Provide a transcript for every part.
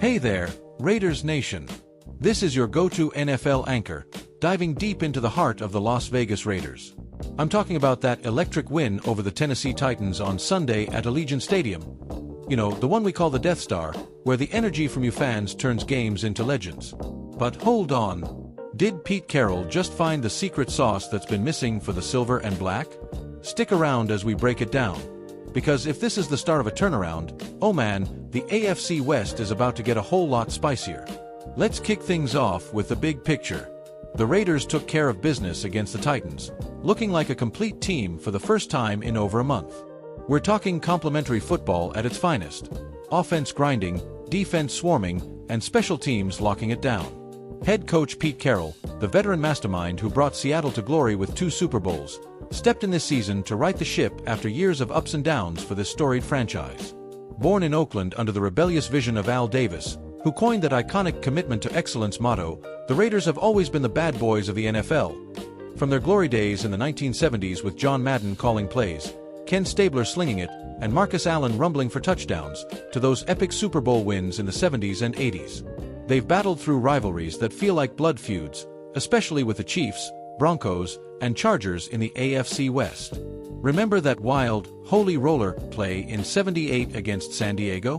Hey there, Raiders Nation. This is your go-to NFL anchor, diving deep into the heart of the Las Vegas Raiders. I'm talking about that electric win over the Tennessee Titans on Sunday at Allegiant Stadium. You know, the one we call the Death Star, where the energy from you fans turns games into legends. But hold on. Did Pete Carroll just find the secret sauce that's been missing for the silver and black? Stick around as we break it down. Because if this is the start of a turnaround, oh man, the AFC West is about to get a whole lot spicier. Let's kick things off with the big picture. The Raiders took care of business against the Titans, looking like a complete team for the first time in over a month. We're talking complementary football at its finest. Offense grinding, defense swarming, and special teams locking it down. Head coach Pete Carroll, the veteran mastermind who brought Seattle to glory with 2 Super Bowls, stepped in this season to right the ship after years of ups and downs for this storied franchise. Born in Oakland under the rebellious vision of Al Davis, who coined that iconic commitment to excellence motto, the Raiders have always been the bad boys of the NFL. From their glory days in the 1970s with John Madden calling plays, Ken Stabler slinging it, and Marcus Allen rumbling for touchdowns, to those epic Super Bowl wins in the 70s and 80s. They've battled through rivalries that feel like blood feuds, especially with the Chiefs, Broncos, and Chargers in the AFC West. Remember that wild, holy roller play in '78 against San Diego?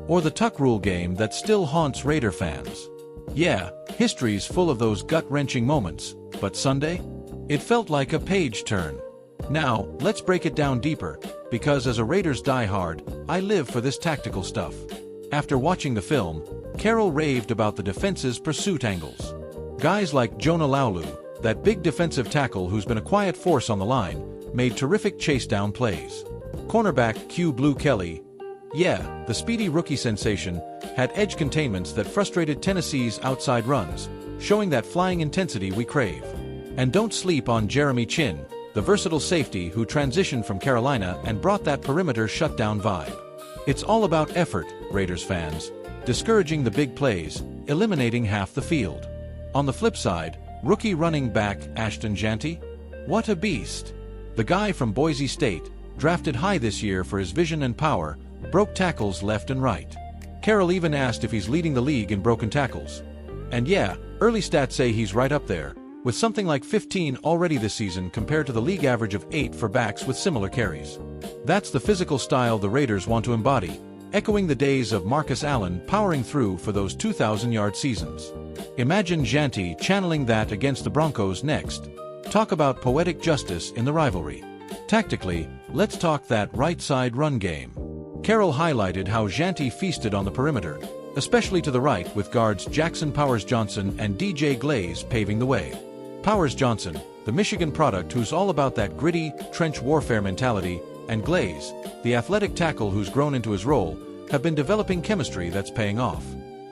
Or the tuck rule game that still haunts Raider fans? Yeah, history's full of those gut-wrenching moments, but Sunday? It felt like a page turn. Now, let's break it down deeper, because as a Raiders diehard, I live for this tactical stuff. After watching the film, Carroll raved about the defense's pursuit angles. Guys like Jonah Laulu, that big defensive tackle who's been a quiet force on the line, made terrific chase-down plays. Cornerback Q Blue Kelly, yeah, the speedy rookie sensation, had edge containments that frustrated Tennessee's outside runs, showing that flying intensity we crave. And don't sleep on Jeremy Chinn, the versatile safety who transitioned from Carolina and brought that perimeter shutdown vibe. It's all about effort, Raiders fans, discouraging the big plays, eliminating half the field. On the flip side, rookie running back Ashton Jeanty? What a beast! The guy from Boise State, drafted high this year for his vision and power, broke tackles left and right. Carroll even asked if he's leading the league in broken tackles. And yeah, early stats say he's right up there, with something like 15 already this season compared to the league average of 8 for backs with similar carries. That's the physical style the Raiders want to embody, echoing the days of Marcus Allen powering through for those 2,000-yard seasons. Imagine Jeanty channeling that against the Broncos next. Talk about poetic justice in the rivalry. Tactically, let's talk that right-side run game. Carroll highlighted how Jeanty feasted on the perimeter, especially to the right with guards Jackson Powers Johnson and DJ Glaze paving the way. Powers Johnson, the Michigan product who's all about that gritty, trench warfare mentality, and Glaze, the athletic tackle who's grown into his role, have been developing chemistry that's paying off.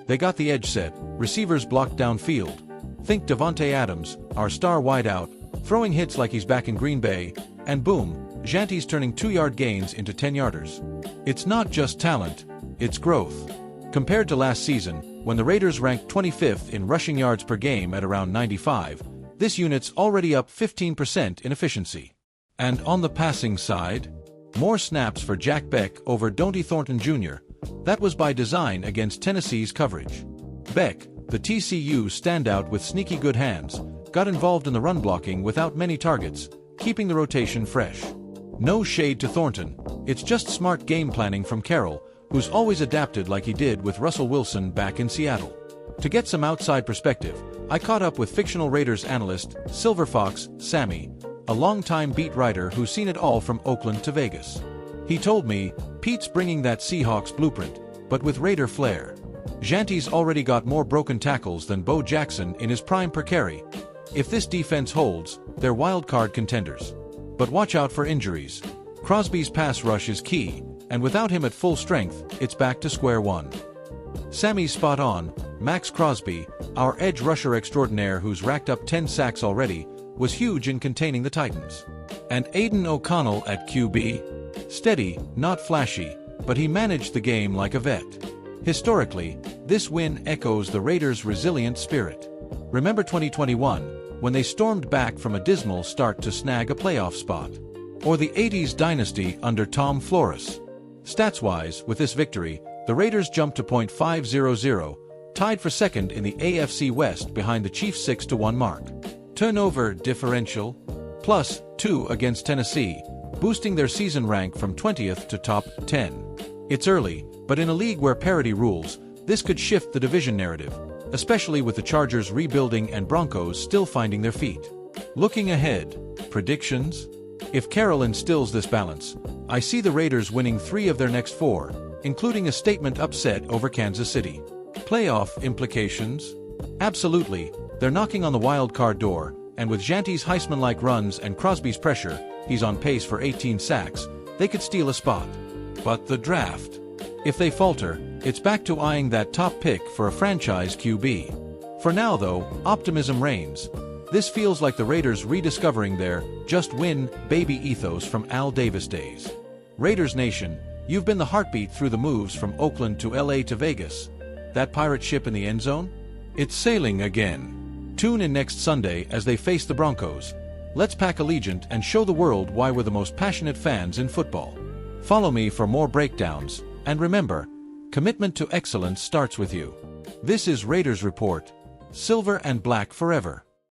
They got the edge set, receivers blocked downfield. Think Devontae Adams, our star wideout, throwing hits like he's back in Green Bay, and boom, Jeanty's turning 2-yard gains into 10-yarders. It's not just talent, it's growth. Compared to last season, when the Raiders ranked 25th in rushing yards per game at around 95, this unit's already up 15% in efficiency. And on the passing side, more snaps for Jack Beck over Donte Thornton Jr. That was by design against Tennessee's coverage. Beck, the TCU standout with sneaky good hands, got involved in the run blocking without many targets, keeping the rotation fresh. No shade to Thornton, it's just smart game planning from Carroll, who's always adapted like he did with Russell Wilson back in Seattle. To get some outside perspective, I caught up with fictional Raiders analyst Silver Fox Sammy, a longtime beat writer who's seen it all from Oakland to Vegas. He told me, Pete's bringing that Seahawks blueprint, but with Raider flair. Jeanty's already got more broken tackles than Bo Jackson in his prime per carry. If this defense holds, they're wildcard contenders. But watch out for injuries. Crosby's pass rush is key, and without him at full strength, it's back to square one. Sammy's spot on. Max Crosby, our edge rusher extraordinaire who's racked up 10 sacks already, was huge in containing the Titans. And Aiden O'Connell at QB? Steady, not flashy, but he managed the game like a vet. Historically, this win echoes the Raiders' resilient spirit. Remember 2021, when they stormed back from a dismal start to snag a playoff spot? Or the 80s dynasty under Tom Flores? Stats-wise, with this victory, The Raiders jump to .500, tied for second in the AFC West behind the Chiefs' 6-1 mark. Turnover differential +2 against Tennessee, boosting their season rank from 20th to top 10. It's early, but in a league where parity rules, this could shift the division narrative, especially with the Chargers rebuilding and Broncos still finding their feet. Looking ahead, predictions? If Carroll instills this balance, I see the Raiders winning 3 of their next 4, including a statement upset over Kansas City. Playoff implications? Absolutely, they're knocking on the wild card door, and with Janty's Heisman-like runs and Crosby's pressure, he's on pace for 18 sacks, they could steal a spot. But the draft? If they falter, it's back to eyeing that top pick for a franchise QB. For now though, optimism reigns. This feels like the Raiders rediscovering their just win, baby ethos from Al Davis days. Raiders Nation, you've been the heartbeat through the moves from Oakland to LA to Vegas. That pirate ship in the end zone? It's sailing again. Tune in next Sunday as they face the Broncos. Let's pack Allegiant and show the world why we're the most passionate fans in football. Follow me for more breakdowns, and remember, commitment to excellence starts with you. This is Raiders Report, silver and black forever.